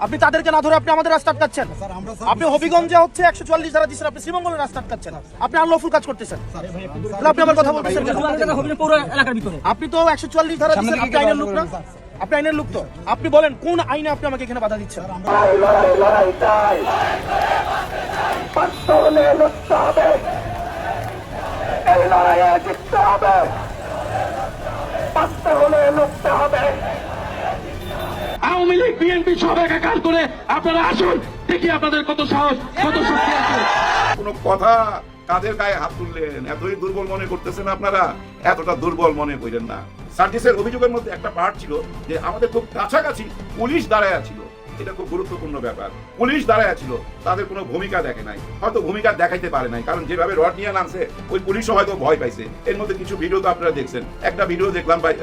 আপনি তাদেরকে না ধরে আপনি আমাদের রাস্তা আটকাচ্ছেন। আপনি হবিগঞ্জে হচ্ছে 144 ধারা দিচ্ছেন, আপনি শ্রীমঙ্গলের রাস্তা আটকাচ্ছেন। আপনি আনলফুল কাজ করতেছেন। আপনি আমার কথা বলতেছেন কেন? আপনি তো 144 ধারা দিচ্ছেন, আপনি আইনের লোক না? আপনি আইনের লোক তো? আপনি বলেন কোন আইনে আপনি আমাকে এখানে বাধা দিচ্ছেন? আওয়ামী লীগ বিএনপি সব একাকার করে আপনারা আসুন, দেখি আপনাদের কত সাহস, কত শক্তি আছে। কোনো কথা কাদের গায়ে হাত তুললেন? এতই দুর্বল মনে করতেছেন আপনারা? এতটা দুর্বল মনে করেন না। সার্জিসের অভিযোগের মধ্যে একটা পার্ট ছিল যে আমাদের খুব কাছাকাছি পুলিশ দাঁড়ায় ছিল। এটা খুব গুরুত্বপূর্ণ ব্যাপার। পুলিশ দাঁড়ায় ছিল, তাদের কোনো ভূমিকা দেখে নাই, হয়তো ভূমিকা দেখাইতে পারে নাই, কারণ যেভাবে রড নিয়ে নামছে ওই পুলিশও হয়তো ভয় পাইছে। এর মধ্যে কিছু ভিডিও তো আপনারা দেখছেন। একটা ভিডিও দেখলাম ভাই,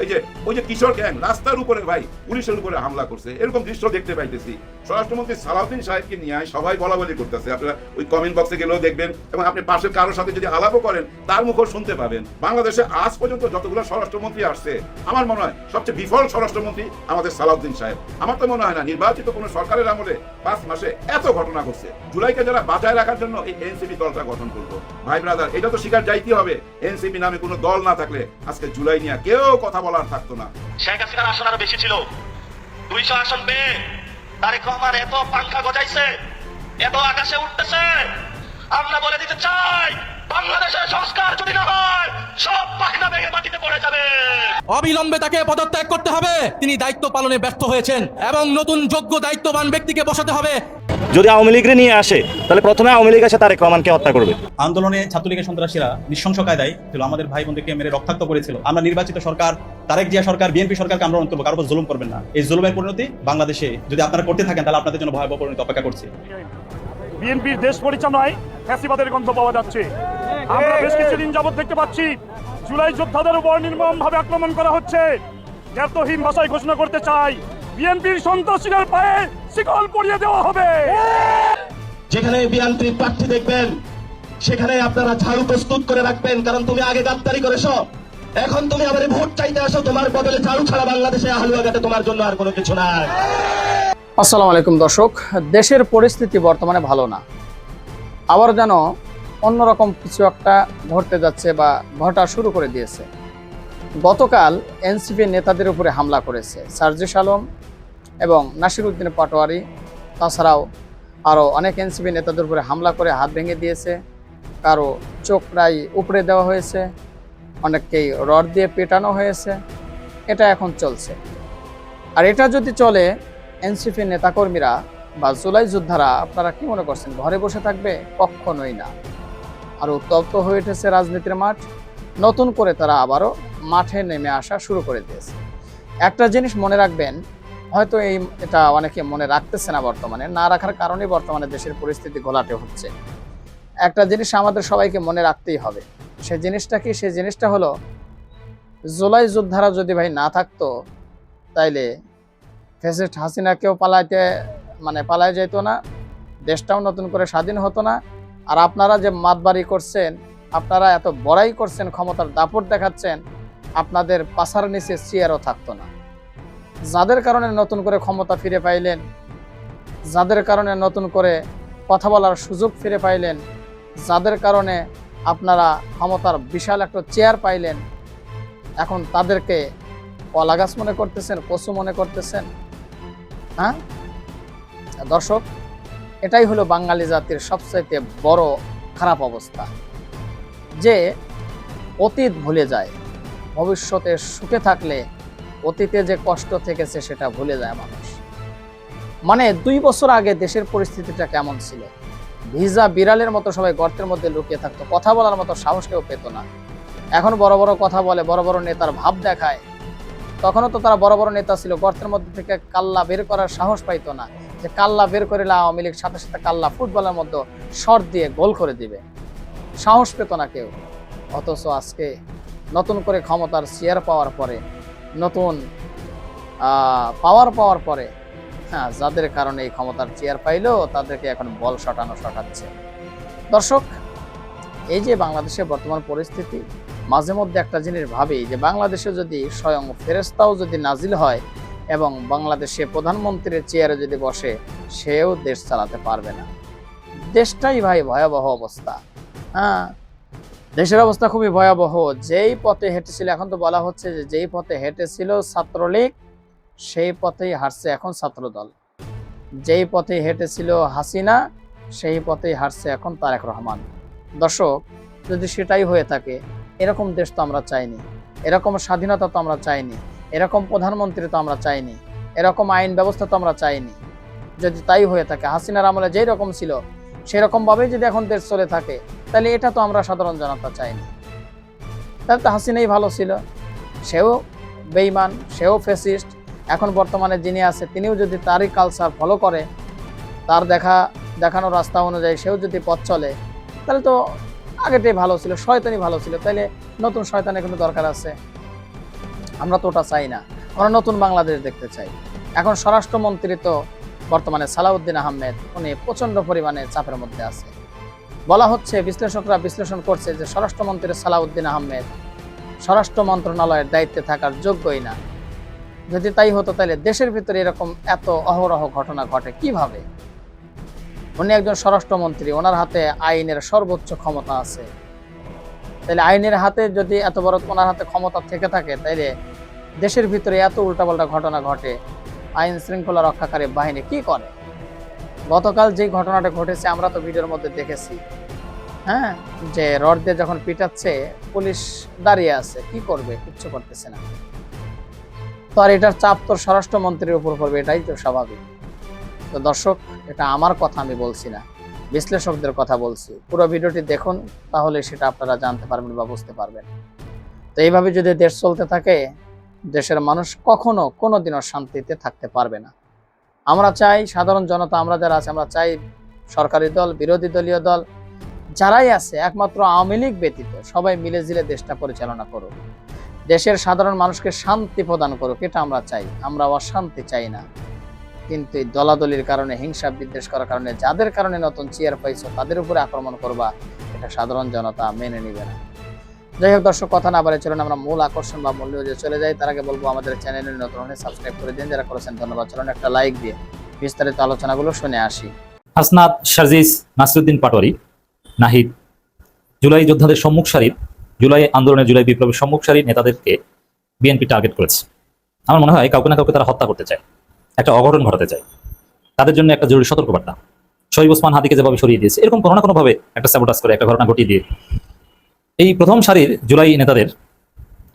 ওই যে কিশোর গ্যাং রাস্তার উপরে ভাই পুলিশের উপরে হামলা করছে, এরকম দৃশ্য দেখতে পাইতেছি। স্বরাষ্ট্রমন্ত্রী সালাউদ্দিন সাহেবকে নিয়ে সবাই বলা বলি করতেছে। আপনারা ওই কমেন্ট বক্সে গেলেও দেখবেন, এবং আপনি পাশের কারোর সাথে যদি আলাপও করেন তার মুখও শুনতে পাবেন। বাংলাদেশে আজ পর্যন্ত যতগুলো স্বরাষ্ট্রমন্ত্রী আসছে, আমার মনে হয় সবচেয়ে বিফল স্বরাষ্ট্রমন্ত্রী আমাদের সালাউদ্দিন সাহেব। আমার তো মনে হয় না নির্বাচিত কোনো সরকারের আমলে 5 মাসে এত ঘটনা ঘটছে। জুলাইকে যারা বাঁচায় রাখার জন্য এই এনসিপি দলটা গঠন করলো। ভাই ব্রাদার, এটা তো স্বীকার যাইতে হবে, এনসিপি নামে কোনো দল না থাকলে আজকে জুলাই নিয়ে কেউ কথা বলার থাকতো না। শেখ হাসিনার আসন আরো বেশি ছিল, 200 আসন পেয়ে তারেক রহমান এত পাংখা গজাইছে, এত আকাশে উঠতেছে। আমরা বলে দিতে চাই, বাংলাদেশের সংস্কার যদি না হয় সব পাখনা ভেঙে মাটিতে পড়ে যাবে। অবিলম্বে তাকে পদত্যাগ করতে হবে। তিনি দায়িত্ব পালনে ব্যর্থ হয়েছেন এবং নতুন যোগ্য দায়িত্ববান ব্যক্তিকে বসাতে হবে। যদি আওয়ামী লীগরে নিয়ে আসে তাহলে প্রথমে আওয়ামী লীগ এসে তারেক রহমানকে হত্যা করবে। আন্দোলনে ছাত্রলীগের সন্ত্রাসীরা নৃশংস কায়দায় ছিল আমাদের ভাই বোনদেরকে মেরে রক্তাক্ত করেছিল। আমরা নির্বাচিত সরকার, তারেক জিয়া সরকার, বিএনপি সরকারকে আমরা অনুরোধ করবো, কারোর উপর জুলুম করবেন না। এই জুলুমের পরিণতি বাংলাদেশে যদি আপনারা করতে থাকেন তাহলে আপনাদের জন্য ভয়াবহ পরিণতি অপেক্ষা করছে। বিএনপির দেশ পরিচালনায় ফ্যাসিবাদের গন্ধ পাওয়া যাচ্ছে। আমরা বেশ কিছুদিন যাবত দেখতে পাচ্ছি জুলাই যোদ্ধাদের উপর নির্মমভাবে আক্রমণ করা হচ্ছে। এতহীন ভাষায় ঘোষণা করতে চাই, বিএনপির সন্ত্রাসীদের পায়ে শিকল পরিয়ে দেওয়া হবে। যেখানে বিএনপি প্রার্থী দেখবেন সেখানে আপনারা ঝাড়ু প্রস্তুত করে রাখবেন, কারণ তুমি আগে গাদ্দারি করেছো, এখন তুমি আবার ভোট চাইতে আসো, তোমার বদলে ঝাড়ু ছাড়া বাংলাদেশে হালুয়াঘাটে তোমার জন্য আর কোনো কিছু নাই। আসসালামু আলাইকুম দর্শক, দেশের পরিস্থিতি বর্তমানে ভালো না, আবার যেন অন্যরকম কিছু একটা ঘটতে যাচ্ছে বা ঘটা শুরু করে দিয়েছে। গতকাল এনসিপি নেতাদের উপরে হামলা করেছে সার্জিস আলম এবং নাসিরউদ্দিন পাটোয়ারি, তাছাড়াও আরও অনেক এনসিপি নেতাদের উপরে হামলা করে হাত ভেঙে দিয়েছে, কারো চোখ প্রায় উপড়ে দেওয়া হয়েছে, অনেককেই রড দিয়ে পেটানো হয়েছে। এটা এখন চলছে। আর এটা যদি চলে, এনসিপি নেতাকর্মীরা বা জুলাই যোদ্ধারা আপনারা কি মনে করছেন ঘরে বসে থাকবে? কখনোই না। আর উত্তপ্ত হয়ে উঠেছে রাজনীতির মাঠ, নতুন করে তারা আবারও মাঠে নেমে আসা শুরু করে দিয়েছে। একটা জিনিস মনে রাখবেন, হয়তো এটা অনেকে মনে রাখতেছে না, বর্তমানে না রাখার কারণে বর্তমানে দেশের পরিস্থিতি ঘোলাটে হচ্ছে। একটা জিনিস আমাদের সবাইকে মনে রাখতেই হবে। সে জিনিসটা কি? সে জিনিসটা হলো, জুলাই যোদ্ধারা যদি ভাই না থাকতো তাইলে ফ্যাসিস্ট হাসিনাকেও পালায় যেত না, দেশটাও নতুন করে স্বাধীন হতো না। আর আপনারা যে মাতবাড়ি করছেন, আপনারা এত বড়াই করছেন, ক্ষমতার দাপট দেখাচ্ছেন, আপনাদের পাছার নিচে চেয়ারও থাকতো না। যাদের কারণে নতুন করে ক্ষমতা ফিরে পাইলেন, যাদের কারণে নতুন করে কথা বলার সুযোগ ফিরে পাইলেন, যাদের কারণে আপনারা ক্ষমতার বিশাল একটা চেয়ার পাইলেন, এখন তাদেরকে কলাগাছ মনে করতেছেন, কচু মনে করতেছেন। হ্যাঁ দর্শক, এটাই হলো বাঙালি জাতির সবচাইতে বড় খারাপ অবস্থা, যে অতীত ভুলে যায়। ভবিষ্যতে সুখে থাকলে অতীতে যে কষ্ট থেকেছে সেটা ভুলে যায় মানুষ। 2 বছর আগে দেশের পরিস্থিতিটা কেমন ছিল? ভিজা বিড়ালের মতো সবাই গর্তের মধ্যে লুকিয়ে থাকতো, কথা বলার মতো সাহস কেউ পেত না। এখন বড় বড় কথা বলে, বড় বড় নেতার ভাব দেখায়। তখনও তো তারা বড় বড় নেতা ছিল, গর্তের মধ্যে থেকে কাল্লা বের করার সাহস পাইতো না, যে কাল্লা বের করে আওয়ামী লীগ সাথে সাথে কাল্লা ফুটবলের মধ্যে শট দিয়ে গোল করে দিবে, সাহস পেত না কেউ। অথচ আজকে নতুন করে ক্ষমতার চেয়ার পাওয়ার পরে, নতুন পাওয়ার পরে, হ্যাঁ, যাদের কারণে এই ক্ষমতার চেয়ার পাইলো তাদেরকে এখন বল শটাচ্ছে। দর্শক, এই যে বাংলাদেশের বর্তমান পরিস্থিতি, মাঝে মধ্যে একটা জিনিস ভাবি যে বাংলাদেশে যদি স্বয়ং ফেরেশতাও যদি নাজিল হয় এবং বাংলাদেশে প্রধানমন্ত্রীর চেয়ারে যদি বসে সেও দেশ চালাতে পারবে না। দেশটাই ভাই ভয়াবহ অবস্থা। হ্যাঁ, দেশের অবস্থা খুবই ভয়াবহ। যেই পথে হেঁটেছিল, এখন তো বলা হচ্ছে যে যেই পথে হেঁটেছিল ছাত্রলীগ সেই পথেই হাঁটছে এখন ছাত্রদল, যেই পথে হেঁটেছিল হাসিনা সেই পথেই হাঁটছে এখন তারেক রহমান। দর্শক, যদি সেটাই হয়ে থাকে, এরকম দেশ তো আমরা চাইনি, এরকম স্বাধীনতা তো আমরা চাইনি, এরকম প্রধানমন্ত্রী তো আমরা চাইনি, এরকম আইন ব্যবস্থা তো আমরা চাইনি। যদি তাই হয়ে থাকে, হাসিনার আমলে যেই রকম ছিল সেরকম ভাবেই যদি এখন দেশ চলে থাকে, তাহলে এটা তো আমরা সাধারণ জনতা চাইনি। তাহলে তো হাসিনাই ভালো ছিল, সেও বেঈমান, সেও ফ্যাসিস্ট। এখন বর্তমানে যিনি আছে তিনিও যদি তারই কালচার ফলো করে, তার দেখানো রাস্তা অনুযায়ী সেও যদি পথ চলে, তাহলে তো আগেটাই ভালো ছিল, শয়তানি ভালো ছিল। তাহলে নতুন শয়তানের কোনো দরকার আছে? আমরা তো ওটা চাই না, আমরা নতুন বাংলাদেশ দেখতে চাই। এখন স্বরাষ্ট্রমন্ত্রী তো বর্তমানে সালাউদ্দিন আহমেদ, উনি প্রচন্ড পরিমাণে চাপের মধ্যে আছে। বলা হচ্ছে, বিশ্লেষকরা বিশ্লেষণ করছে যে স্বরাষ্ট্রমন্ত্রী সালাউদ্দিন আহমেদ স্বরাষ্ট্র মন্ত্রণালয়ের দায়িত্বে থাকার যোগ্যই না। যদি তাই হতো তাহলে দেশের ভিতরে এরকম এত অহরহ ঘটনা ঘটে কিভাবে? উনি একজন স্বরাষ্ট্রমন্ত্রী, ওনার হাতে আইনের সর্বোচ্চ ক্ষমতা আছে। তাহলে আইনের হাতে যদি এত বড় ওনার হাতে ক্ষমতা থেকে থাকে, তাইলে দেশের ভিতরে এত উল্টাপাল্টা ঘটনা ঘটে, আইন শৃঙ্খলা রক্ষাকারী বাহিনী কি করে? গতকাল যে ঘটনাটা ঘটেছে আমরা তো ভিডিওর মধ্যে দেখেছি, হ্যাঁ, যে রড দিয়ে যখন পিটাচ্ছে পুলিশ দাঁড়িয়ে আছে, কি করবে? কিচ্ছু করতেছে না। তো আর এটার চাপ তো স্বরাষ্ট্রমন্ত্রীর উপর পড়বে, এটাই তো স্বাভাবিক। তো দর্শক, এটা আমার কথা আমি বলছি না, বিশ্লেষকদের কথা বলছি। পুরো ভিডিওটি দেখুন, তাহলে সেটা আপনারা জানতে পারবেন বা বুঝতে পারবেন। তো এইভাবে যদি দেশ চলতে থাকে, দেশের মানুষ কখনো কোনোদিনও শান্তিতে থাকতে পারবে না। আমরা চাই, সাধারণ জনতা আমরা যারা আছে, আমরা চাই সরকারি দল, বিরোধী দলীয় দল যারাই আছে, একমাত্র আওয়ামী লীগ ব্যতীত সবাই মিলেঝিলে দেশটা পরিচালনা করুক, দেশের সাধারণ মানুষকে শান্তি প্রদান করুক, এটা আমরা চাই। আমরা অশান্তি চাই না। কিন্তু এই দলাদলির কারণে, হিংসা বিদ্বেষ করার কারণে, যাদের কারণে নতুন চেয়ার পাইছো তাদের উপরে আক্রমণ করবা, এটা সাধারণ জনতা মেনে নিবে না। যাই হোক দর্শক, কথা না বাড়ে চলুন আমরা মূল আকর্ষণ বা মূল্য যে চলে যাই। তার আগে বলবো, আমাদের চ্যানেলে নতুন হলে সাবস্ক্রাইব করে দিন, যারা করেছেন ধন্যবাদ। চলুন একটা লাইক দিয়ে বিস্তারিত আলোচনাগুলো শুনে আসি। হাসনাত, সার্জিস, নাসিরুদ্দিন পাটোয়ারি, নাহিদ জুলাই যোদ্ধাদের সম্মুখ সারির, জুলাই আন্দোলনের, জুলাই বিপ্লবের সম্মুখ সারির নেতাদেরকে বিএনপি টার্গেট করেছে। আমার মনে হয় কাউকে না কাউকে তারা হত্যা করতে চায়, একটা অঘটন ঘটাতে চায়। তাদের জন্য একটা জরুরি সতর্কবার্তা। শহীদ ওসমান হাদিকে যেভাবে সরিয়ে দিয়েছে, এরকম কোনো না কোনোভাবে একটা স্যাবোটাজ করে, একটা ঘটনা ঘটিয়ে দিয়ে এই প্রথম সারির জুলাই নেতাদের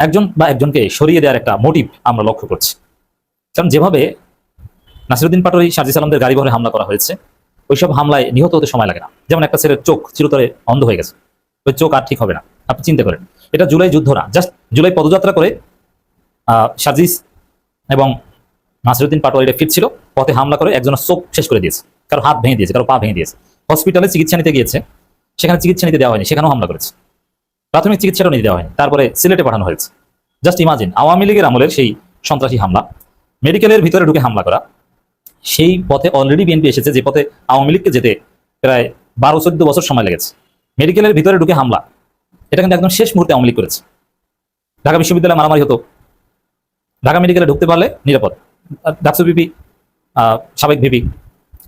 একজন বা একজনকে সরিয়ে দেওয়ার একটা মোটিভ আমরা লক্ষ্য করছি। কারণ যেভাবে নাসিরুদ্দিন পাটোয়ারি, সার্জিস আলমদের গাড়ি বহরে হামলা করা হয়েছে, ওইসব হামলায় নিহত হতে সময় লাগে না। যেমন একটা ছেলের চোখ চিরতরে অন্ধ হয়ে গেছে, ওই চোখ আর ঠিক হবে না। আপনি চিন্তা করেন, এটা জুলাই যুদ্ধ না, জাস্ট জুলাই পদযাত্রা করে সার্জিস এবং নাসিরুদ্দিন পাটোয়ারিরা ফিরছিল, পথে হামলা করে একজনের চোখ শেষ করে দিয়েছে, কারো হাত ভেঙে দিয়েছে, কারো পা ভেঙে দিয়েছে। হসপিটালে চিকিৎসা নিতে গিয়েছে, সেখানে চিকিৎসা নিতে দেওয়া হয়নি, সেখানেও হামলা করেছে। প্রাথমিক চিকিৎসাটাও নিতে দেওয়া হয়নি, তারপরে সিলেটে পাঠানো হয়েছে। জাস্ট ইমাজিন, আওয়ামী লীগের আমলের সেই সন্ত্রাসী হামলা, মেডিকেলের ভিতরে ঢুকে হামলা করা। সেই পথে অলরেডি বিএনপি এসেছে, যে পথে আওয়ামী লীগকে যেতে প্রায় 12-14 বছর সময় লেগেছে। মেডিকেলের ভিতরে ঢুকে হামলা, এটা কিন্তু একদম শেষ মুহূর্তে আওয়ামী লীগ করেছে। ঢাকা বিশ্ববিদ্যালয়ে মারামারি হতো, ঢাকা মেডিকেলে ঢুকতে পারলে নিরাপদ। ডাকসু ভিপি, সাবেক ভিপি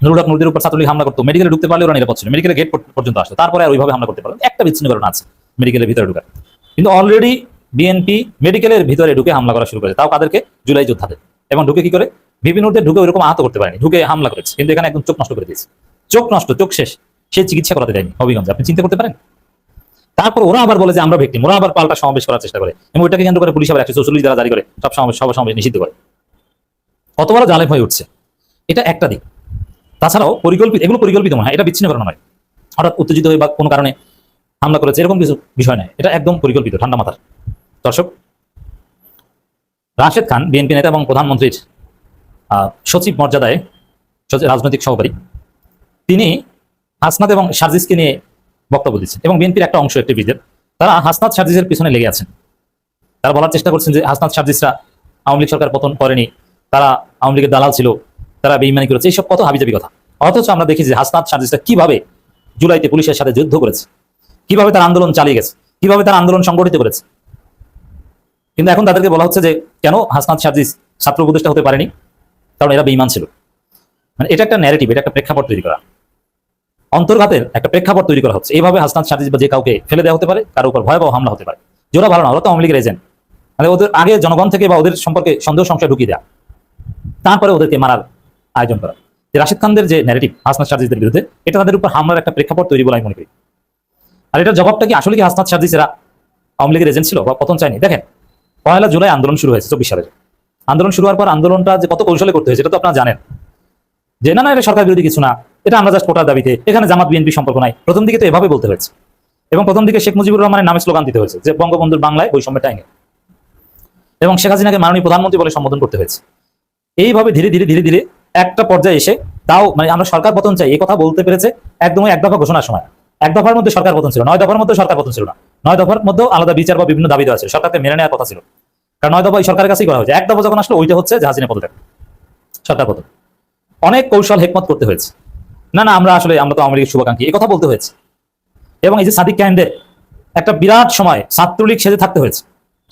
নুরুল হক নুরুদের উপর ছাত্রলীগ হামলা করতো, মেডিকেলে ঢুকতে পারলে ওরা নিরাপদ ছিল, মেডিকেলের গেট পর্যন্ত আসতো, তারপরে আর ওইভাবে হামলা করতে পারলো। একটা বিচ্ছিন্ন ঘটনা আছে মেডিকেলের ভিতরে ঢুকার, কিন্তু অলরেডি বিএনপি মেডিকেলের ভিতরে ঢুকে হামলা করা শুরু করেছে, তাও কাদেরকে? জুলাই যোদ্ধাদের। এবং ঢুকে কি করে? ভিপি নুরদের ঢুকে ওইরকম আহত করতে পারেনি, ঢুকে হামলা করেছে, কিন্তু এখানে একদম চোখ নষ্ট করে দিয়েছে। চোখ নষ্ট, চোখ শেষ, সে চিকিৎসা করাতে দেয়নি হবিগঞ্জে। আপনি চিন্তা করতে পারেন? তারপর ওরা আবার বলে যে আমরা ভিকটিম, ওরা আবার পাল্টা সমাবেশ করার চেষ্টা করে, এবং ওইটাকে কেন্দ্র করে পুলিশ আবার 144 দ্বারা জারি করে সব সমাবেশ নিষিদ্ধ করে। কত বড় জালেম হয়ে উঠছে, এটা একটা দিক। তাছাড়াও পরিকল্পিত, এগুলো পরিকল্পিত মনে হয়, এটা বিচ্ছিন্ন ঘটনা নয়, হঠাৎ উত্তেজিত হয়ে বা কোনো কারণে হামলা করেছে, এরকম কিছু বিষয় নয়, এটা একদম পরিকল্পিত, ঠান্ডা মাথার। দর্শক, রাশেদ খান বিএনপি নেতা এবং প্রধানমন্ত্রীর সচিব মর্যাদায় রাজনৈতিক সহকারী, তিনি হাসনাত এবং সার্জিসকে নিয়ে বক্তব্য দিচ্ছেন, এবং বিএনপির একটা অংশ অ্যাক্টিভিস্টদের, তারা হাসনাত সার্জিসের পিছনে লেগে আছেন। তারা বলার চেষ্টা করছেন যে হাসনাত সার্জিসরা আওয়ামী লীগ সরকার পতন করেনি, তারা আওয়ামী লীগের দালাল ছিল, তারা বেইমানি করেছে, এইসব কত হাবিজাবি কথা। অথচ আমরা দেখি যে হাসনাত সার্জিসরা কিভাবে জুলাইতে পুলিশের সাথে যুদ্ধ করেছে, কিভাবে তার আন্দোলন চালিয়ে গেছে, কিভাবে তার আন্দোলন সংগঠিত করেছে। কিন্তু এখন তাদেরকে বলা হচ্ছে যে কেন হাসনাত সার্জিস ছাত্র উপদেষ্টা হতে পারেনি, কারণ এরা বেঈমান ছিল। মানে এটা একটা ন্যারেটিভ, এটা একটা প্রেক্ষাপট তৈরি করা, অন্তর্ঘাতের একটা প্রেক্ষাপট তৈরি করা হচ্ছে। এইভাবে হাসনাত সার্জিস বা যে কাউকে ফেলে দেওয়া হতে পারে, কারো উপর ভয়াবহ হামলা হতে পারে। যেটা ভালো না, ওরা তো আওয়ামী লীগের এজেন্ট, মানে ওদের আগে জনগণ থেকে বা ওদের সম্পর্কে সন্দেহ সংশয় ঢুকিয়ে দেওয়া, তারপরে ওদেরকে মারার আয়োজন করা। যে রাশিদ খানদের যে ন্যারেটিভ হাসনাত সার্জিসদের বিরুদ্ধে, এটা তাদের উপর হামলার একটা প্রেক্ষাপট তৈরি বলে আমি মনে করি। আর এটার জবাবটা কি আসলে কি হাসনাত সার্জিসেরা আওয়ামী লীগের এজেন্ট ছিল বা পতন চায়নি? দেখেন, 1 জুলাই আন্দোলন শুরু হয়েছে 24 সালের। আন্দোলন শুরু হওয়ার পর আন্দোলনটা যে কত কৌশলে করতে হয়েছে এটা তো আপনারা জানেন, যে না এটা সরকার বিরোধী কিছু না, এটা আমরা জাস্ট কোটার দাবিতে, এখানে জামাত বিএনপি সম্পর্ক নাই। প্রথম দিকে তো এভাবে বলতে হয়েছে, এবং প্রথম দিকে শেখ মুজিবুর রহমানের নামে স্লোগান দিতে হয়েছে যে বঙ্গবন্ধুর বাংলায় বৈষম্যের আইনে, এবং শেখ হাসিনাকে মাননীয় প্রধানমন্ত্রী বলে সম্বোধন করতে হয়েছে। এইভাবে ধীরে ধীরে ধীরে ধীরে একটা পর্যায়ে এসে, তাও মানে আমরা সরকার পতন চাই এই কথা বলতে পেরেছে একদমই এক দফা ঘোষণার সময়। এক দফার মধ্যে সরকার পতন ছিল, 9 দফার মধ্যে সরকার পতন ছিল না। 9 দফার মধ্যেও আলাদা বিচার বা বিভিন্ন দাবি দেওয়া ছিল, সরকারকে মেনে নেওয়ার কথা ছিল। কারণ 9 দফা ওই সরকারের কাছেই করা হয়েছে। এক দফা যখন আসলো ওইটা হচ্ছে যে হাসিনা পদত্যাগ, সরকার পতন। অনেক কৌশল হেকমত করতে হয়েছে। না আমরা তো আওয়ামী লীগের শুভাকাঙ্ক্ষী এই কথা বলতে হয়েছে। এবং এই যে সাদিক কায়েমদের একটা বিরাট সময় ছাত্রলীগ সেজে থাকতে হয়েছে,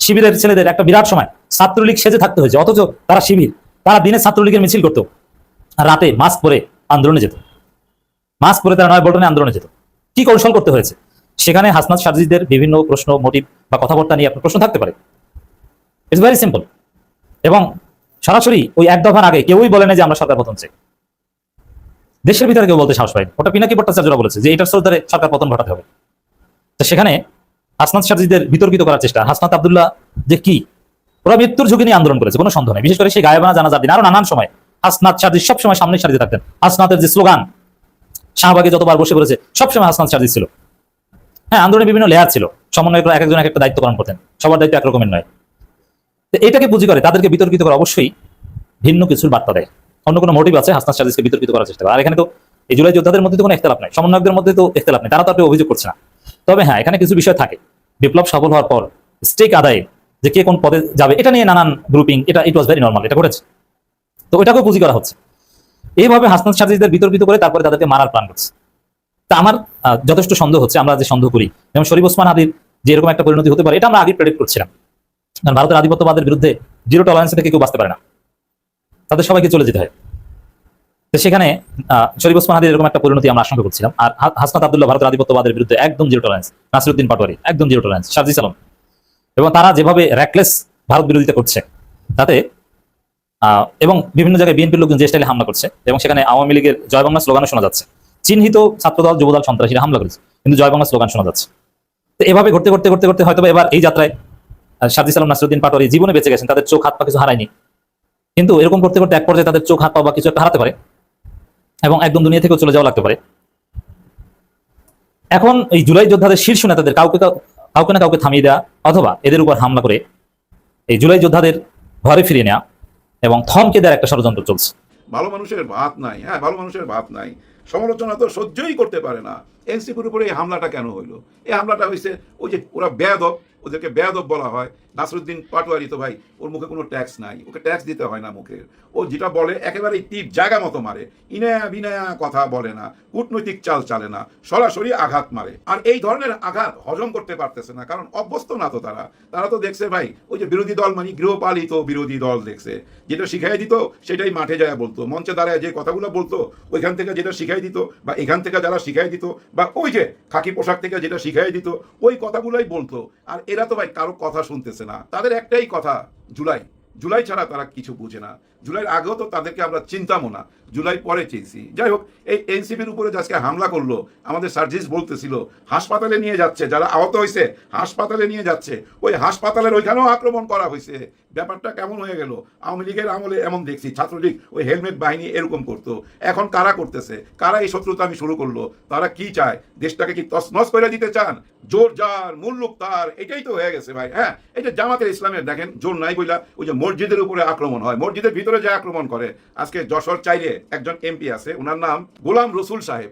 শিবিরের ছেলেদের একটা বিরাট সময় ছাত্রলীগ সেজে থাকতে হয়েছে, অথচ তারা শিবির। তারা দিনে ছাত্রলীগের মিছিল করতো, রাতে মাস্ক পরে আন্দোলনে যেত, মাস্ক পরে তারা নয়াপল্টনে আন্দোলনে যেত। কি কৌশল করতে হয়েছে সেখানে হাসনাত সার্জিসদের বিভিন্ন প্রশ্ন, মোটিভ বা কথাবার্তা নিয়ে আপনার প্রশ্ন থাকতে পারে। It's very simple. এবং সরাসরি ওই এক দফার আগে কেউই বলে না যে আমরা সরকার পতন চাই। দেশের ভিতরে কেউ বলতে সাহস পায়নি। ওটা পিনাকি ভট্টাচার্যরা বলেছে যে এটার স্রোতে সরকার পতন ঘটাতে হবে। তো সেখানে হাসনাত সার্জিসদের বিতর্কিত করার চেষ্টা। হাসনাত আব্দুল্লাহ যে কি, ওরা মৃত্যুর ঝুঁকি নিয়ে আন্দোলন করেছে, কোনো সন্দেহ নেই। বিশেষ করে সেই গায়েবানা জানাজার দিন আরো নানান সময় হাসনাত সার্জিস সবসময় সামনের সারিতে থাকতেন। হাসনাতের যে স্লোগান, শাহবাগে যতবার বসে পড়েছে সবসময় হাসনাত সার্জিস ছিল। হ্যাঁ, আন্দোলনের বিভিন্ন লেয়ার ছিল, সমন্বয়করা এক একজন এক একটা দায়িত্ব পালন করতেন, সবার দায়িত্ব একরকমের নয়। তো এটাকে পুঁজি করে তাদেরকে বিতর্কিত করা অবশ্যই ভিন্ন কিছুর বার্তা দেয়, অন্য কোনো মোটিভ আছে হাসনাত সার্জিসকে বিতর্কিত করার চেষ্টা করে। আর এখানে তো এই জুলাই যোদ্ধাদের মধ্যে তো কোনো ইখতিলাফ নাই, সমন্বয়কদের মধ্যে তো ইখতিলাফ নেই, তারা তো আপনি অভিযোগ করছে না। তবে হ্যাঁ, এখানে কিছু বিষয় থাকে। বিপ্লব সফল হওয়ার পর স্টেক আদায়ে যে কে কোন পদে যাবে এটা নিয়ে নানান grouping, it was very normal, এটা করেছে। তো ওটাকেও পুঁজি করা হচ্ছে। এইভাবে হাসনাত সার্জিসদের বিতর্কিত করে তারপরে তাদেরকে মারার প্ল্যান করছে। তা আমার যথেষ্ট সন্দেহ হচ্ছে, আমরা যে সন্দেহ করি, যেমন শরীফ ওসমান হাদির যে এরকম একটা পরিণতি হতে পারে, এটা আমরা আগে প্রেডিক্ট করছিলাম। কারণ ভারতের আধিপত্যবাদের বিরুদ্ধে জিরো টলারেন্স থেকে কেউ বাঁচতে পারে না, তাদের সবাইকে চলে যেতে হয়। তো সেখানে শরীফ ওসমান হাদির এরকম একটা পরিণতি আমরা আশঙ্কা করছিলাম। আর হাসনাত আব্দুল্লাহ ভারতের আধিপত্যবাদের বিরুদ্ধে একদম জিরো টলারেন্স, নাসিরউদ্দিন পাটোয়ারি একদম জিরো টলারেন্স, সার্জিস আলম, এবং তারা যেভাবে র্যাকলেস ভারত বিরোধিতা করছে তাতে, এবং বিভিন্ন জায়গায় বিএনপির লোকজন যে স্টাইলে হামলা করছে, এবং সেখানে আওয়ামী লীগের জয় বাংলা স্লোগানও শোনা যাচ্ছে। চিহ্নিত ছাত্রদল, যুবদল, সন্ত্রাসীরা হামলা করেছে, কিন্তু জয় বাংলা স্লোগান শোনা যাচ্ছে। তো এভাবে ঘুরতে ঘুরতে ঘুরতে ঘুরতে হয়তো এবার এই যাত্রায় সার্জিস আলম, নাসিরউদ্দিন পাটোয়ারি জীবনে বেঁচে গেছেন, তাদের চোখ হাত পা কিছু হারায়নি। কিন্তু এরকম করতে করতে এক পর্যায়ে তাদের চোখ হাত পা বা কিছু একটা হারাতে পারে, এবং একদম দুনিয়া থেকেও চলে যাওয়া লাগতে পারে। এখন এই জুলাই যোদ্ধাদের শীর্ষ নেতাদের কাউকে না কাউকে থামিয়ে দেওয়া, অথবা এদের উপর হামলা করে এই জুলাই যোদ্ধাদের ঘরে ফিরিয়ে নেওয়া এবং থমকে দেওয়ার একটা ষড়যন্ত্র চলছে। ভালো মানুষের ভাত নাই, হ্যাঁ ভালো মানুষের ভাত নাই, সমালোচনা তো সহ্যই করতে পারে না। এনসিপির উপরে এই হামলাটা কেন হইলো? এই হামলাটা হয়েছে ওই যে ওরা বেয়াদব, ওদেরকে বেয়াদব বলা হয়। নাসিরউদ্দিন পাটোয়ারি তো ভাই, ওর মুখে কোনো ট্যাক্স নাই, ওকে ট্যাক্স দিতে হয় না মুখে। ও যেটা বলে একেবারে তীর জায়গা মতো মারে, ইনায়া বিনায়া কথা বলে না, কূটনৈতিক চাল চালে না, সরাসরি আঘাত মারে। আর এই ধরনের আঘাত হজম করতে পারতেছে না, কারণ অভ্যস্ত না তো তারা তো দেখছে ভাই, ওই যে বিরোধী দল মানে গৃহপালিত বিরোধী দল দেখছে, যেটা শিখাই দিত সেটাই মাঠে যায় বলতো, মঞ্চে দাঁড়ায় যে কথাগুলো বলতো ওইখান থেকে যেটা শিখাই দিত, বা এখান থেকে যারা শিখাই দিত, বা ওই যে খাকি পোশাক থেকে যেটা শিখাই দিত ওই কথাগুলোই বলতো। আর এরা তো ভাই কারো কথা শুনতেছে না, তাদের একটাই কথা জুলাই ছাড়া তারা কিছু বুঝে না। জুলাইয়ের আগেও তো তাদেরকে আমরা চিনতামও না, জুলাই পরে চিনছি। যাই হোক, এই এনসিপির উপরে আজকে হামলা করলো, আমাদের সার্জিস বলতেছিল হাসপাতালে নিয়ে যাচ্ছে, যারা আহত হয়েছে হাসপাতালে নিয়ে যাচ্ছে, ওই হাসপাতালের ওইখানেও আক্রমণ করা হয়েছে। ব্যাপারটা কেমন হয়ে গেল? আওয়ামী লীগের আমলে এমন দেখছি, ছাত্রলীগ ওই হেলমেট বাহিনী এরকম করতো, এখন কারা করতেছে? কারা এই শত্রুতা আমি শুরু করলো? তারা কি চায়? দেশটাকে কি তছনছ করে দিতে চান? জোর যার মুল্লুক তার, এটাই তো হয়ে গেছে ভাই। হ্যাঁ, এই যে জামাতের ইসলামের দেখেন জোর নাই বইলা ওই যে মসজিদের উপরে আক্রমণ হয়, মসজিদের ভিতরে যে আক্রমণ করে। আজকে যশোর চাইলে একজন এমপি আছে, ওনার নাম গোলাম রসুল সাহেব,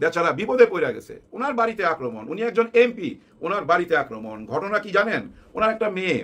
বেচারা বিপদে পড়ে গেছে, ওনার বাড়িতে আক্রমণ। উনি একজন এমপি, ওনার বাড়িতে আক্রমণ। ঘটনা কি জানেন? ওনার একটা মেয়ে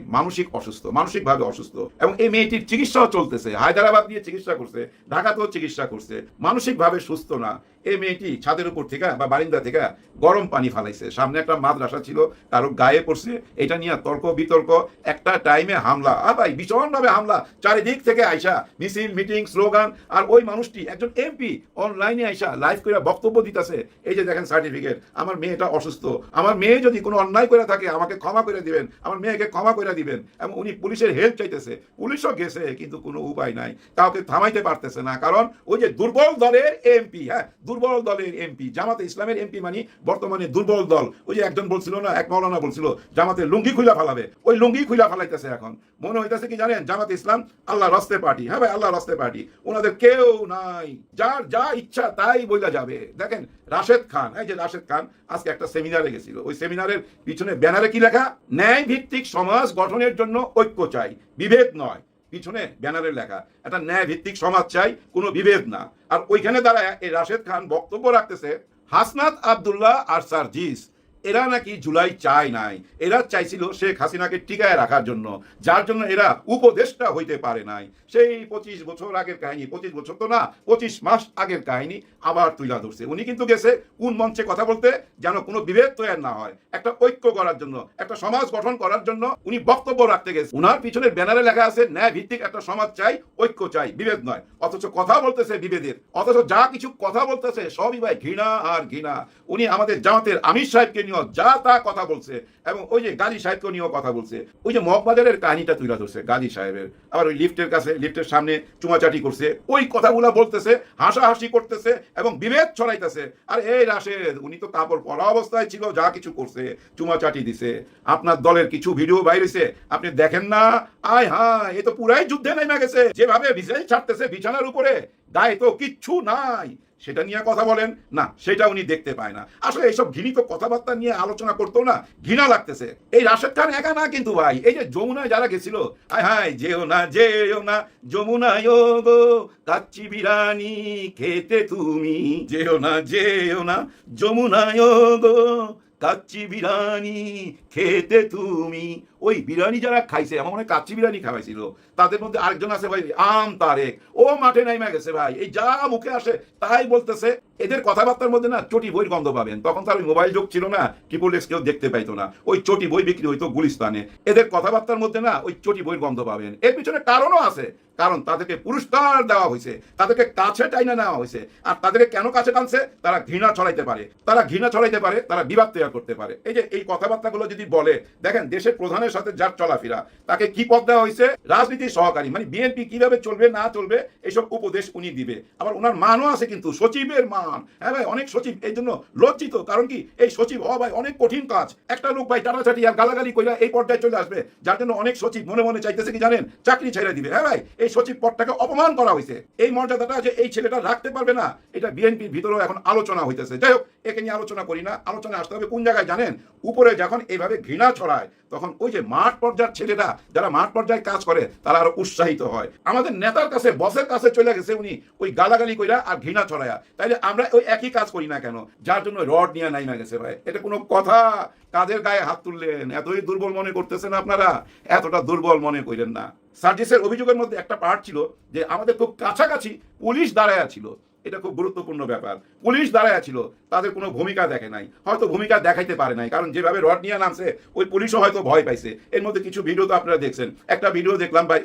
মানসিকভাবে অসুস্থ, এবং এই মেয়েটির চিকিৎসাও চলতেছে। হায়দ্রাবাদ নিয়ে চিকিৎসা করছে, ঢাকাতেও চিকিৎসা করছে, মানসিকভাবে সুস্থ না। এই মেয়েটি ছাদের উপর থেকে বা বারিন্দা থেকে গরম পানি ফালাইছে, সামনে একটা মাদ্রাসা ছিল, কারো গায়ে পড়ছে, এটা নিয়ে তর্ক বিতর্ক, একটা টাইমে হামলা, ভাই ভীষণভাবে হামলা, চারিদিক থেকে আইসা মিছিল মিটিং স্লোগান। আর ওই মানুষটি একজন এমপি অনলাইনে আইসা লাইভ করে বক্তব্য দিতেছে, এই যে দেখেন সার্টিফিকেট, আমার মেয়েটা অসুস্থ, আমার মেয়ে যদি কোনো অন্যায় করে থাকে আমাকে ক্ষমা করে দিবেন, আমার মেয়েকে ক্ষমা করে দিবেন। এবং উনি পুলিশের হেল্প চাইতেছে, পুলিশও গেছে, কিন্তু কোনো উপায় নাই, কাউকে থামাইতে পারতেছে না। কারণ ওই যে দুর্বল দলের এমপি, দুর্বল দলের এমপি, জামাতে ইসলামের এমপি মানে বর্তমানে দুর্বল দল। ওই যে একজন বলছিল না, এক মাওলানা বলছিল জামাতে লুঙ্গি খুলা ফালাবে, ওই লুঙ্গি খুলা ফালাইতেছে। এখন মনে হইতেছে কি জানেন, জামাতে ইসলাম আল্লাহ রাস্তে পার্টি। হ্যাঁ ভাই, আল্লাহ রাস্তে পার্টি, ওনাদের কেউ নাই, যার যা ইচ্ছা তাই বইলা যাবে। দেখেন রাশেদ খান, এই যে রাশেদ খান আজকে একটা সেমিনারে গেছিল, ওই সেমিনারের পিছনে ব্যানারে কি লেখা, ন্যায় ভিত্তিক সমাজ গঠনের জন্য ঐক্য চাই, বিভেদ নয়। পিছনে ব্যানারে লেখা একটা ন্যায় ভিত্তিক সমাজ চাই, কোনো বিভেদ না। আর ওইখানে দাঁড়ায় এই রাশেদ খান বক্তব্য রাখতেছে, হাসনাত আব্দুল্লাহ আর সার্জিস এরা নাকি জুলাই চায় নাই, এরা চাইছিল শেখ হাসিনাকে টিকায় রাখার জন্য, যার জন্য এরা উপদেষ্টা হইতে পারে নাই। সেই 25 বছর আগের কাহিনী, 25 বছর তো না, 25 মাস আগের কাহিনী আবার তুলা ধরছে। উনি কিন্তু গেছে কোন মঞ্চে কথা বলতে, যেন কোনো বিভেদ তৈরি না হয়, একটা ঐক্য করার জন্য, একটা সমাজ গঠন করার জন্য উনি বক্তব্য রাখতে গেছে। উনার পিছনের ব্যানারে লেখা আছে ন্যায় ভিত্তিক একটা সমাজ চাই, ঐক্য চাই, বিভেদ নয়। অথচ কথা বলতেছে বিভেদের, অথচ যা কিছু কথা বলতেছে সবই ভাই ঘৃণা আর ঘৃণা। উনি আমাদের জামাতের আমির সাহেবকে নিয়ে যা তা কথা বলছে, এবং ওই যে গাজী সাহেবকে নিয়েও কথা বলছে। ওই যে মগবাজারের কাহিনীটা তুলে ধরছে গাজী সাহেবের, আবার ওই লিফটের কাছে, লিফটের সামনে চুমাচাটি করছে, ওই কথাগুলা বলতেছে, হাসাহাসি করতেছে এবং বিভেদ ছড়াইতেছে। আর এই রাশেদ, উনি তো কাপড় পরা অবস্থায় ছিল, যা কিছু করছে, চুমাচাটি দিছে। আপনার দলের কিছু ভিডিও বাইরেছে, আপনি দেখেন না, আয় হায়, এ তো পুরাই যুদ্ধে নেমে গেছে। যেভাবে মিসাইল ছাড়তেছে বিছানার উপরে, গায়ে তো কিচ্ছু নাই, সেটা নিয়ে কথা বলেন না, সেটা উনি দেখতে পায় না। আসলে এইসব ঘৃণিত কথাবার্তা নিয়ে আলোচনা করতো না, ঘৃণা লাগতেছে। এই রাশেদ খান একা না কিন্তু ভাই, এই যে যমুনায় যারা গেছিল, আয় হায়, যেও না যমুনায় গো, কাচ্চি বিরিয়ানি খেতে তুমি, যেও না যমুনায় গো, কাচ্চি বিরিয়ানি খেতে তুমি। ওই বিরিয়ানি যারা খাইছে, আমার মনে হয় কাচ্চি বিরিয়ানি খাওয়াইছিল, তাদের মধ্যে আরেকজন আছে ভাই আম তারেক, ও মাঠে নাইমা গেছে ভাই, এই যা মুখে আসে তাই বলতেছে। এদের কথাবার্তার মধ্যে না চটি বইয়ের গন্ধ পাবেন। তখন তার মোবাইল যোগ ছিল না, ট্রিপল এক্স কেউ দেখতে পাইতো না, ওই চটি বই বিক্রি হইতো গুলিস্তানে। এদের কথাবার্তার মধ্যে না ওই চটি বইয়ের গন্ধ পাবেন। এর পিছনে কারণও আছে, কারণ তাদেরকে পুরস্কার দেওয়া হয়েছে, তাদেরকে কাছে টাইনা নেওয়া হয়েছে। আর তাদেরকে কেন কাছে টানছে? তারা ঘৃণা ছড়াইতে পারে, তারা বিবাদ তৈরি করতে পারে। এই যে এই কথাবার্তাগুলো যদি বলে, দেখেন দেশের প্রধানের সাথে যার চলাফেরা, তাকে কি পদ দেওয়া হয়েছে? রাজনীতির সহকারী, মানে বিএনপি কিভাবে চলবে না চলবে এইসব উপদেশ উনি দিবে। আবার ওনার মানও আছে, কিন্তু সচিবের মান। হ্যাঁ ভাই, অনেক সচিব এই জন্য লজ্জিত, কারণ কি এই সচিব হওয়া ভাই অনেক কঠিন কাজ। একটা লোক ভাই টাটাচাটি আর গালাগালি কইরা এই পর্যায়ে চলে আসবে, যার জন্য অনেক সচিব মনে মনে চাইতেছে কি জানেন, চাকরি ছেড়ে দিবে। হ্যাঁ ভাই, এই সচিব পদটাকে অপমান করা হয়েছে। এই মর্যাদাটা যে এই ছেলেটা রাখতে পারবে না, এটা বিএনপির ভিতরেও এখন আলোচনা হইতেছে। যাই হোক, একে নিয়ে আলোচনা করি না, আলোচনা আসতে হবে কোন জায়গায় জানেন, উপরে যখন এইভাবে ঘৃণা ছড়ায়, তখন ওই যে মাঠ পর্যায়ের ছেলেরা যারা মাঠ পর্যায়ে কাজ করে, তারা আরো উৎসাহিত হয়। আমাদের নেতার কাছে, বসের কাছে চলে গেছে উনি ওই গালাগালি কইরা আর ঘৃণা ছড়ায়া, তাইলে আমরা ওই একই কাজ করি না কেন? যার জন্য রড নিয়ে নাইমা গেছে ভাই। এটা কোনো কথা? কাদের গায়ে হাত তুললেন? এতই দুর্বল মনে করতেছেন আপনারা? এতটা দুর্বল মনে করেন না। সার্জিসের অভিযোগের মধ্যে একটা পার্ট ছিল যে আমাদের খুব কাছাকাছি পুলিশ দাঁড়ায়া ছিল। এটা খুব গুরুত্বপূর্ণ ব্যাপার। পুলিশ দাঁড়ায় ছিল, তাদের কোনো ভূমিকা দেখে নাই, হয়তো ভূমিকা দেখাইতে পারে নাই, কারণ যেভাবে রড নিয়ে নামছে ওই পুলিশও হয়তো ভয় পাইছে। এর মধ্যে কিছু ভিডিও তো আপনারা দেখছেন। একটা ভিডিও দেখলাম ভাই,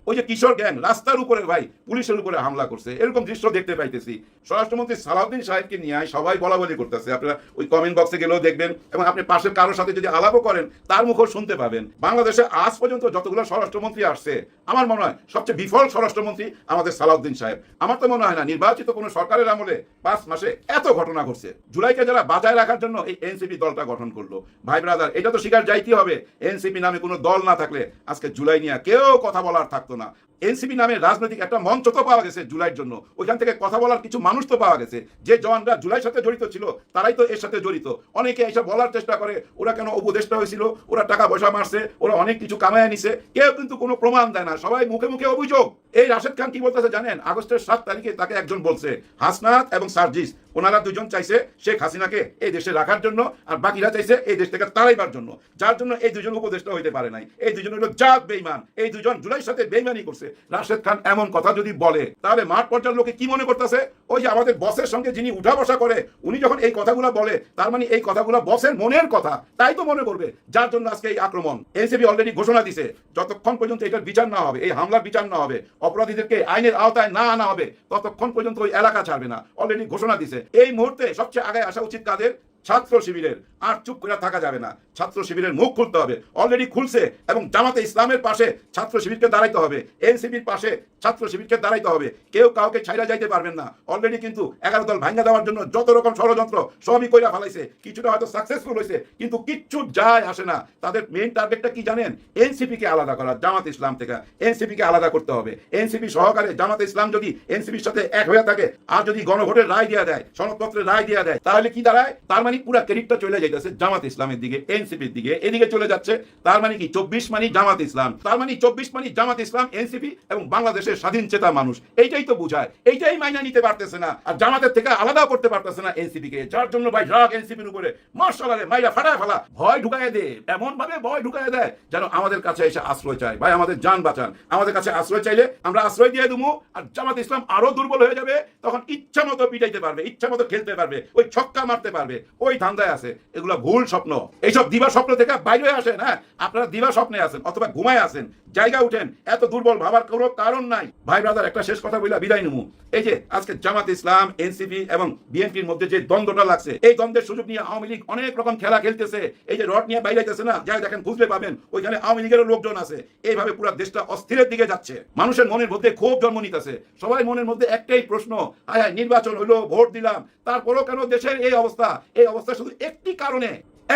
ওই যে কিশোর গ্যাং রাস্তার উপরে ভাই পুলিশের উপরে হামলা করছে, এরকম দৃশ্য দেখতে পাইতেছি। স্বরাষ্ট্রমন্ত্রী সালাউদ্দিন সাহেবকে নিয়ে সবাই বলা বলি করতেছে, আপনারা ওই কমেন্ট বক্সে গেলেও দেখবেন, এবং আপনি পাশের কারোর সাথে যদি আলাপও করেন তার মুখও শুনতে পাবেন। বাংলাদেশে আজ পর্যন্ত যতগুলো স্বরাষ্ট্রমন্ত্রী আসছে, আমার মনে হয় সবচেয়ে বিফল স্বরাষ্ট্রমন্ত্রী আমাদের সালাউদ্দিন সাহেব। আমার তো মনে হয় না নির্বাচিত কোনো সরকারের আমলে 5 মাসে এত ঘটনা ঘটছে। জুলাইকে যারা বাঁচায় রাখার জন্য এই এনসিপি দলটা গঠন করলো, ভাই ব্রাদার, এটা তো স্বীকার যাইতে হবে। এনসিপি নামে কোনো দল না থাকলে আজকে জুলাই নিয়ে কেউ কথা বলার থাকতো না। এনসিপি নামে রাজনৈতিক একটা মঞ্চ তো পাওয়া গেছে জুলাইয়ের জন্য, ওইখান থেকে কথা বলার কিছু মানুষ তো পাওয়া গেছে। যে জওয়ানরা জুলাইয়ের সাথে জড়িত ছিল তারাই তো এর সাথে জড়িত। অনেকে এসব বলার চেষ্টা করে ওরা কেন উপদেষ্টা হয়েছিল, ওরা টাকা পয়সা মারছে, ওরা অনেক কিছু কামায় নিছে, কেউ কিন্তু কোনো প্রমাণ দেয় না, সবাই মুখে মুখে অভিযোগ। এই রাশেদ খান কি বলতেছে জানেন? আগস্টের 7 তারিখে তাকে একজন বলছে, হাসনাত এবং সার্জিস, ওনারা দুজন চাইছে শেখ হাসিনাকে এই দেশে রাখার জন্য, আর বাকিরা চাইছে এই দেশ থেকে তাড়াইবার জন্য, যার জন্য এই দুজন উপদেষ্টা হইতে পারে নাই। এই দুজন হলো জাত বেঈমান, এই দুজন জুলাইয়ের সাথে বেঈমানি করছে। রাশেদ খান এমন কথা যদি বলে তাহলে মাঠ পর্যায়ের লোকে কি মনে করতেছে? ওই যে আমাদের বসের সঙ্গে যিনি উঠা বসা করে উনি যখন এই কথাগুলো বলে, তার মানে এই কথাগুলো বসের মনের কথা, তাই তো মনে করবে, যার জন্য আজকে এই আক্রমণ। এনসিপি অলরেডি ঘোষণা দিছে যতক্ষণ পর্যন্ত এটার বিচার না হবে, এই হামলার বিচার না হবে, অপরাধীদেরকে আইনের আওতায় না আনা হবে, ততক্ষণ পর্যন্ত ওই এলাকা ছাড়বে না। অলরেডি ঘোষণা দিছে। এই মুহূর্তে সবচেয়ে আগে আসা উচিত কাদের? ছাত্র শিবিরের। আর চুপ করে থাকা যাবে না, ছাত্র শিবিরের মুখ খুলতে হবে। অলরেডি খুলছে, এবং জামাতে ইসলামের পাশে ছাত্র শিবিরকে দাঁড়াইতে হবে, এনসিপির পাশে ছাত্র শিবিরকে দাঁড়াইতে হবে। কেউ কাউকে ছাইরা যাইতে পারবেন না। অলরেডি কিন্তু 11 দল ভাঙ্গা দেওয়ার জন্য যত রকম ষড়যন্ত্র সবই কইরা ফেলাইছে, কিছুটা হয়তো সাকসেসফুল হয়েছে, কিন্তু কিচ্ছু যায় আসে না। তাদের মেইন টার্গেটটা কি জানেন? এনসিপি কে আলাদা করা, জামাত ইসলাম থেকে এনসিপি কে আলাদা করতে হবে। এনসিপি সহকারে জামাতে ইসলাম যদি এনসিপির সাথে এক হয়ে থাকে, আর যদি গণভোটের রায় দেওয়া দেয়, সনদপত্রের রায় দেওয়া দেয়, তাহলে কি দাঁড়ায়? তার মানে পুরো ক্রেডিটটা চলে যাইতেছে জামাত ইসলামের দিকে, এনসিপির দিকে, এদিকে চলে যাচ্ছে। তার মানে কি 24 মানে জামাত ইসলাম, তার মানে 24 মানে জামাত ইসলাম, এনসিপি এবং বাংলাদেশের স্বাধীন চেতা মানুষ। এইটাই তো বুঝায়, এইটাই মাইনা নিতে পারতেছে না, আর জামাতের থেকে আলাদা করতে পারতেছে না এনসিপি কে। যার জন্য ভাই রাগ এনসিপির উপরে, মাশাআল্লাহ মাইরা ফাটায় ফেলা, ভয় ঢুকায় দেয়, এমন ভাবে ভয় ঢুকায় দেয় যেন আমাদের কাছে এসে আশ্রয় চায়। ভাই আমাদের জান বাঁচান, আমাদের কাছে আশ্রয় চাইলে আমরা আশ্রয় দিয়ে দেবো, আর জামাত ইসলাম আরো দুর্বল হয়ে যাবে, তখন ইচ্ছা মতো পিটাইতে পারবে, ইচ্ছা মতো খেলতে পারবে, ওই ছক্কা মারতে পারবে, ওই ধান্দায় আছে। এগুলো ভুল স্বপ্ন, এইসব দিবা স্বপ্ন থেকে বাইরে আসেন। হ্যাঁ, আপনারা দিবা স্বপ্নে আছেন অথবা ঘুমায় আছেন, জায়গা উঠেন, এত দুর্বল ভাবার কোনো কারণ নাই। ভাই ব্রাদার, একটা শেষ কথা বলে বিদায় নেবো। এই যে আজকে জামাত ইসলাম, এনসিপি এবং বিএনপির মধ্যে যে দ্বন্দ্বটা লাগছে, এই দ্বন্দ্বের সুযোগ নিয়ে আওয়ামী লীগ অনেক রকম খেলা খেলতেছে। এই যে রড নিয়ে বাইরাইতেছে না, যাই দেখেন খুঁজলে পাবেন, ওইখানে আওয়ামী লীগেরও লোকজন আছে। এইভাবে পুরো দেশটা অস্থিরের দিকে যাচ্ছে, মানুষের মনের মধ্যে ক্ষোভ জন্ম নিতেছে। সবাই মনের মধ্যে একটাই প্রশ্ন, হায় হায় নির্বাচন হইলো, ভোট দিলাম, তারপরও কেন দেশের এই অবস্থা? এই অবস্থা শুধু একটি কারণে,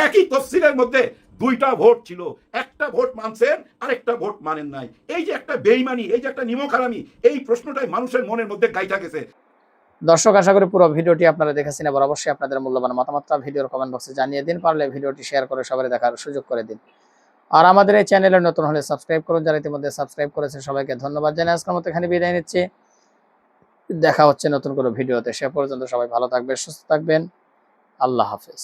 একই তফসিলের মধ্যে 2টা ভোট ছিল, একটা ভোট মানছেন আর একটা ভোট মানেন নাই। এই যে একটা বেইমানি, এই যে একটা নিমখারামি, এই প্রশ্নটাই মানুষের মনের মধ্যে গাইতা গেছে। দর্শক, আশা করি পুরো ভিডিওটি আপনারা দেখেছেন, এবার অবশ্যই আপনাদের মূল্যবান মতামতটা ভিডিওর কমেন্ট বক্সে জানিয়ে দিন। পারলে ভিডিওটি শেয়ার করে সবাই দেখার সুযোগ করে দিন। আর আমাদের এই চ্যানেলে নতুন হলে সাবস্ক্রাইব করুন, যারা ইতিমধ্যে সাবস্ক্রাইব করেছে সবাইকে ধন্যবাদ জানাই। আজকের মতো এখানে বিদায় নিচ্ছি, দেখা হচ্ছে নতুন কোনো ভিডিওতে। সে পর্যন্ত সবাই ভালো থাকবেন, সুস্থ থাকবেন। আল্লাহ হাফেজ।